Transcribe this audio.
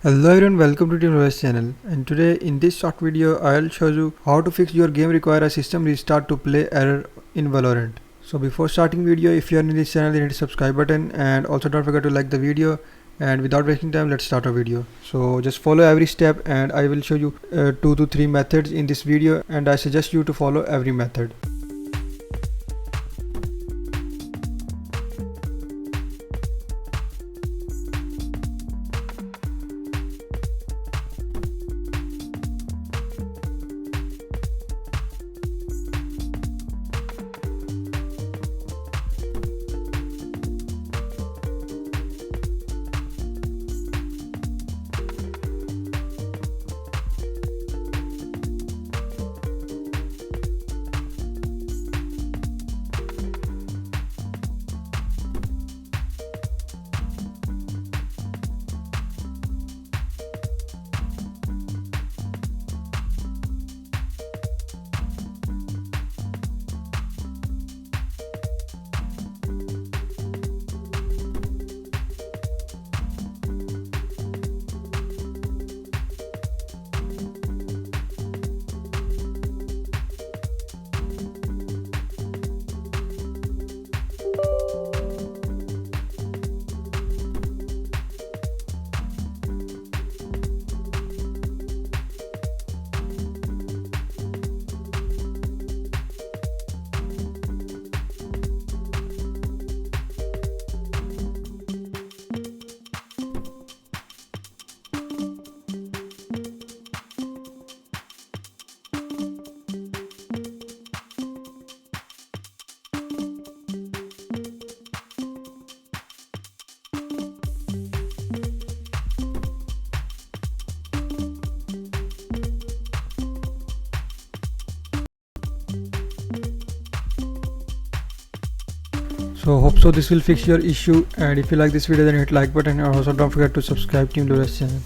Hello everyone, welcome to Team Royce channel, and today in this short video I'll show you how to fix your game require a system restart to play error in Valorant. So before starting video, if you are in this channel, then hit the subscribe button and also don't forget to like the video. And without wasting time, let's start our video. So just follow every step and I will show you 2 to 3 methods in this video, and I suggest you to follow every method. So hope so this will fix your issue, and if you like this video then hit like button, and also don't forget to subscribe to Team Royce channel.